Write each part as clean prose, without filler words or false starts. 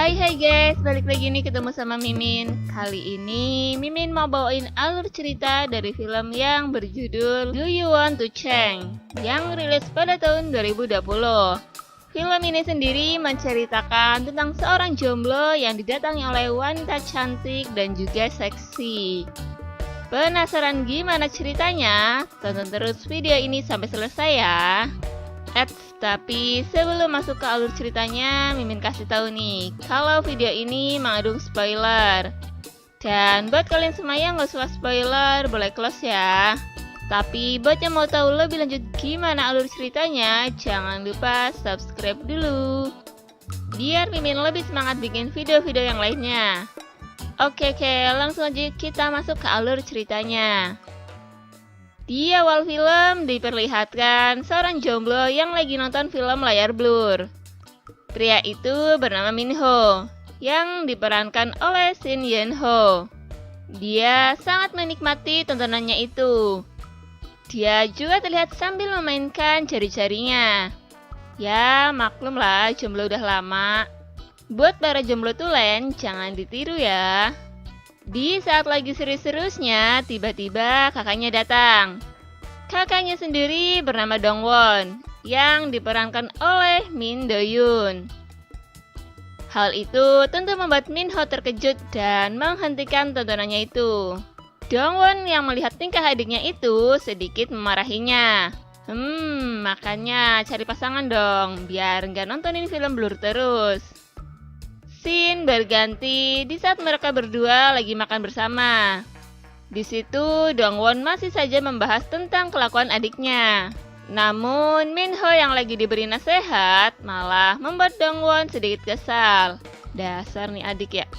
Hai guys, balik lagi nih ketemu sama Mimin. Kali ini Mimin mau bawain alur cerita dari film yang berjudul Do You Want to Change yang rilis pada tahun 2020. Film ini sendiri menceritakan tentang seorang jomblo yang didatangi oleh wanita cantik dan juga seksi. Penasaran gimana ceritanya? Tonton terus video ini sampai selesai ya. Tapi sebelum masuk ke alur ceritanya, Mimin kasih tahu nih, kalau video ini mengandung spoiler. Dan buat kalian semua yang gak suka spoiler, boleh close ya. Tapi buat yang mau tahu lebih lanjut gimana alur ceritanya, jangan lupa subscribe dulu, biar Mimin lebih semangat bikin video-video yang lainnya. Oke, langsung aja kita masuk ke alur ceritanya. Di awal film diperlihatkan seorang jomblo yang lagi nonton film layar blur. Pria itu bernama Minho, yang diperankan oleh Shin Yeon-ho. Dia sangat menikmati tontonannya itu. Dia juga terlihat sambil memainkan jari-jarinya. Ya, maklumlah jomblo udah lama. Buat para jomblo tulen, jangan ditiru ya. Di saat lagi serius-seriusnya, tiba-tiba kakaknya datang. Kakaknya sendiri bernama Dongwon, yang diperankan oleh Min Do-yoon. Hal itu tentu membuat Minho terkejut dan menghentikan tontonannya itu. Dongwon yang melihat tingkah adiknya itu sedikit memarahinya. Makanya cari pasangan dong, biar nggak nontonin film blur terus. Scene berganti di saat mereka berdua lagi makan bersama. Di situ Dongwon masih saja membahas tentang kelakuan adiknya. Namun Minho yang lagi diberi nasihat malah membuat Dongwon sedikit kesal. Dasar nih adik ya.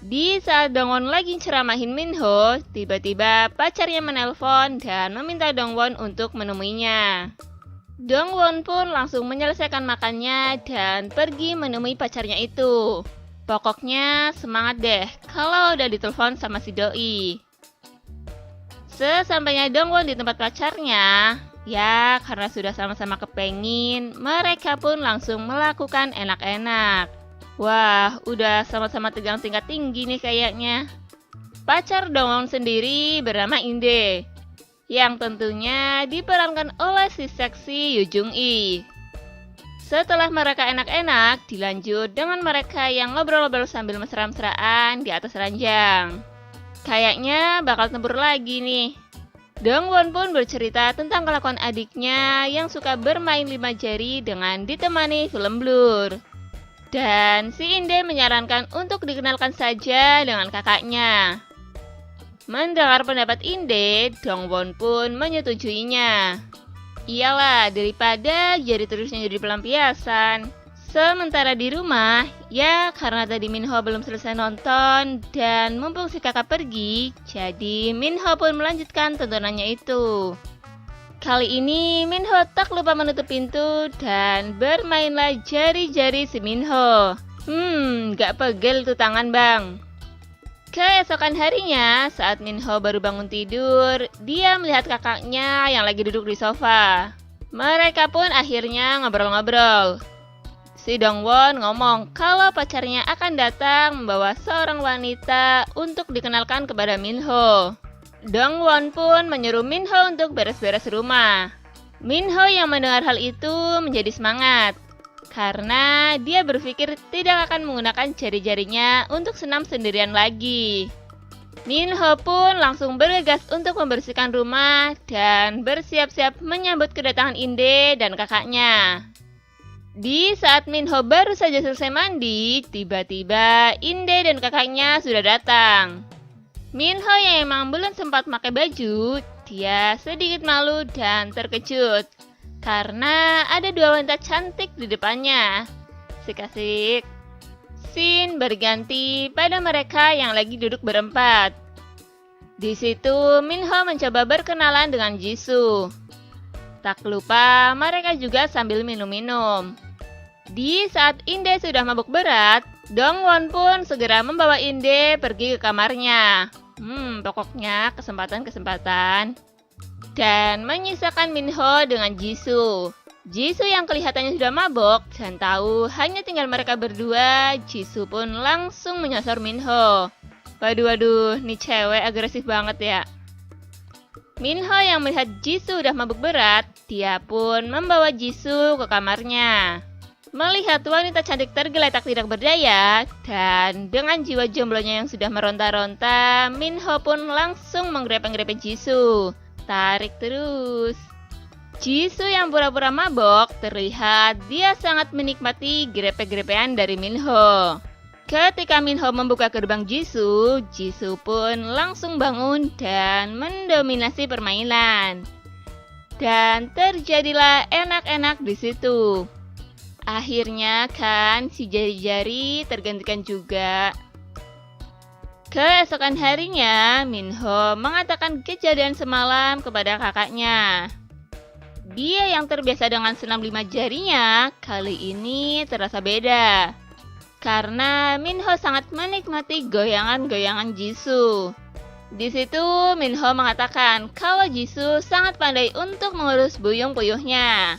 Di saat Dongwon lagi ceramahin Minho, tiba-tiba pacarnya menelpon dan meminta Dongwon untuk menemuinya. Dongwon pun langsung menyelesaikan makannya dan pergi menemui pacarnya itu. Pokoknya semangat deh kalau udah ditelepon sama si doi. Sesampainya Dongwon di tempat pacarnya, ya karena sudah sama-sama kepengin, mereka pun langsung melakukan enak-enak. Wah, udah sama-sama tegang tingkat tinggi nih kayaknya. Pacar Dongwon sendiri bernama Inde, yang tentunya diperankan oleh si seksi Yoo Jung-i. Setelah mereka enak-enak, dilanjut dengan mereka yang ngobrol-ngobrol sambil mesra-mesraan di atas ranjang. Kayaknya bakal tempur lagi nih. Dongwon pun bercerita tentang kelakuan adiknya yang suka bermain 5 jari dengan ditemani film blur. Dan si Inde menyarankan untuk dikenalkan saja dengan kakaknya. Mendengar pendapat Inde, Dongwon pun menyetujuinya. Iyalah, daripada jadi terusnya jadi pelampiasan. Sementara di rumah, ya karena tadi Minho belum selesai nonton dan mumpung si kakak pergi, jadi Minho pun melanjutkan tontonannya itu. Kali ini Minho tak lupa menutup pintu dan bermainlah jari-jari si Minho. Gak pegel tuh tangan bang. Keesokan harinya, saat Minho baru bangun tidur, dia melihat kakaknya yang lagi duduk di sofa. Mereka pun akhirnya ngobrol-ngobrol. Si Dongwon ngomong kalau pacarnya akan datang membawa seorang wanita untuk dikenalkan kepada Minho. Dongwon pun menyuruh Minho untuk beres-beres rumah. Minho yang mendengar hal itu menjadi semangat. Karena dia berpikir tidak akan menggunakan jari-jarinya untuk senam sendirian lagi. Minho pun langsung bergegas untuk membersihkan rumah dan bersiap-siap menyambut kedatangan Inde dan kakaknya. Di saat Minho baru saja selesai mandi, tiba-tiba Inde dan kakaknya sudah datang. Minho yang emang belum sempat pakai baju, dia sedikit malu dan terkejut. Karena ada 2 wanita cantik di depannya. Asik-asik. Scene berganti pada mereka yang lagi duduk berempat. Di situ Minho mencoba berkenalan dengan Jisoo. Tak lupa mereka juga sambil minum-minum. Di saat Inde sudah mabuk berat, Dongwon pun segera membawa Inde pergi ke kamarnya. Pokoknya kesempatan-kesempatan. Dan menyisakan Minho dengan Jisoo. Jisoo yang kelihatannya sudah mabok dan tahu hanya tinggal mereka berdua, Jisoo pun langsung menyosor Minho. Waduh, nih cewek agresif banget ya. Minho yang melihat Jisoo udah mabuk berat, dia pun membawa Jisoo ke kamarnya. Melihat wanita cantik tergeletak tidak berdaya, dan dengan jiwa jomblonya yang sudah meronta-ronta, Minho pun langsung menggrepe-grepe Jisoo. Tarik terus. Jisoo yang pura-pura mabok, terlihat dia sangat menikmati grepe-grepean dari Minho. Ketika Minho membuka gerbang Jisoo, Jisoo pun langsung bangun dan mendominasi permainan. Dan terjadilah enak-enak di situ. Akhirnya kan si jari-jari tergantikan juga. Keesokan harinya, Minho mengatakan kejadian semalam kepada kakaknya. Dia yang terbiasa dengan senam 5 jarinya, kali ini terasa beda. Karena Minho sangat menikmati goyangan-goyangan Jisoo. Di situ Minho mengatakan kalau Jisoo sangat pandai untuk mengurus buyung-puyuhnya.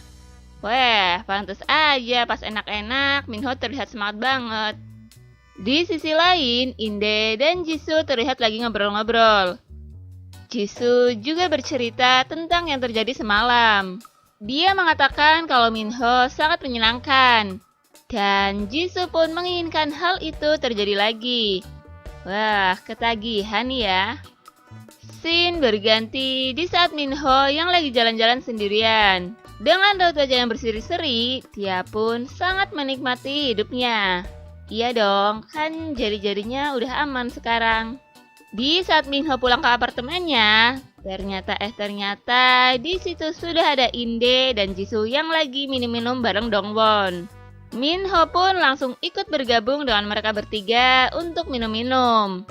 Wah, pantas aja pas enak-enak Minho terlihat semangat banget. Di sisi lain, Inde dan Jisoo terlihat lagi ngobrol-ngobrol. Jisoo juga bercerita tentang yang terjadi semalam. Dia mengatakan kalau Minho sangat menyenangkan. Dan Jisoo pun menginginkan hal itu terjadi lagi. Wah, ketagihan ya. Scene berganti di saat Minho yang lagi jalan-jalan sendirian. Dengan raut wajah yang berseri-seri, dia pun sangat menikmati hidupnya. Iya dong, kan jari-jarinya udah aman sekarang. Di saat Minho pulang ke apartemennya, ternyata di situ sudah ada Inde dan Jisoo yang lagi minum-minum bareng Dongwon. Minho pun langsung ikut bergabung dengan mereka bertiga untuk minum-minum.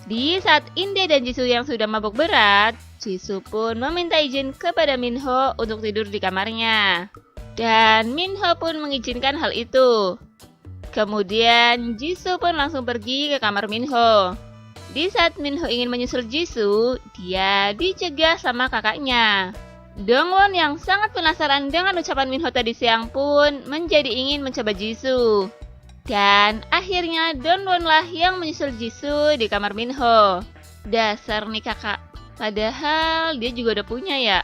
Di saat Inde dan Jisoo yang sudah mabuk berat, Jisoo pun meminta izin kepada Minho untuk tidur di kamarnya. Dan Minho pun mengizinkan hal itu. Kemudian Jisoo pun langsung pergi ke kamar Minho. Di saat Minho ingin menyusul Jisoo, dia dicegah sama kakaknya. Dongwon yang sangat penasaran dengan ucapan Minho tadi siang pun menjadi ingin mencoba Jisoo. Dan akhirnya Dongwon lah yang menyusul Jisoo di kamar Minho. Dasar nih kakak. Padahal dia juga udah punya ya.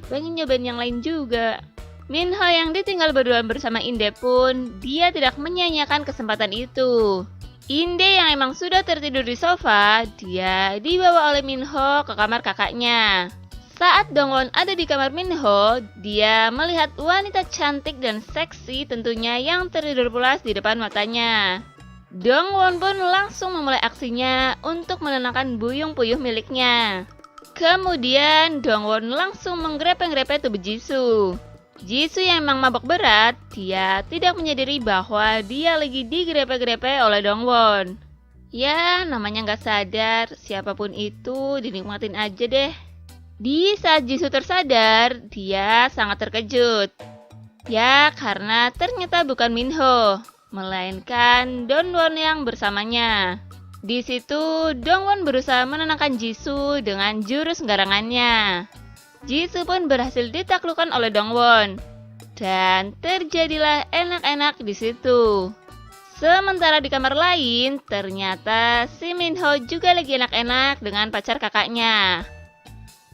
Pengen nyobain yang lain juga. Minho yang ditinggal berduaan bersama Inde pun, dia tidak menyia-nyiakan kesempatan itu. Inde yang emang sudah tertidur di sofa, dia dibawa oleh Minho ke kamar kakaknya. Saat Dongwon ada di kamar Minho, dia melihat wanita cantik dan seksi tentunya yang tertidur pulas di depan matanya. Dongwon pun langsung memulai aksinya untuk menenangkan buyung-puyuh miliknya. Kemudian Dongwon langsung menggrepe-grepe tubuh Jisoo. Jisoo yang emang mabok berat, dia tidak menyadari bahwa dia lagi digrepe-grepe oleh Dongwon. Ya, namanya nggak sadar, siapapun itu dinikmatin aja deh. Di saat Jisoo tersadar, dia sangat terkejut. Ya, karena ternyata bukan Minho, melainkan Dongwon yang bersamanya. Di situ, Dongwon berusaha menenangkan Jisoo dengan jurus garangannya. Jisoo pun berhasil ditaklukkan oleh Dongwon. Dan terjadilah enak-enak di situ. Sementara di kamar lain, ternyata si Minho juga lagi enak-enak dengan pacar kakaknya.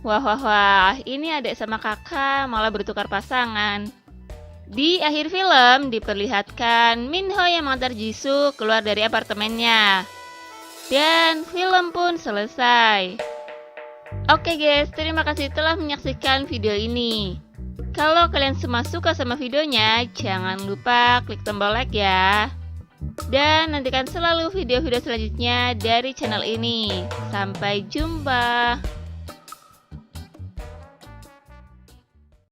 Wah, ini adik sama kakak malah bertukar pasangan. Di akhir film diperlihatkan Minho yang mengantar Jisoo keluar dari apartemennya. Dan film pun selesai. Oke guys, terima kasih telah menyaksikan video ini. Kalau kalian semua suka sama videonya, jangan lupa klik tombol like ya. Dan nantikan selalu video-video selanjutnya dari channel ini. Sampai jumpa.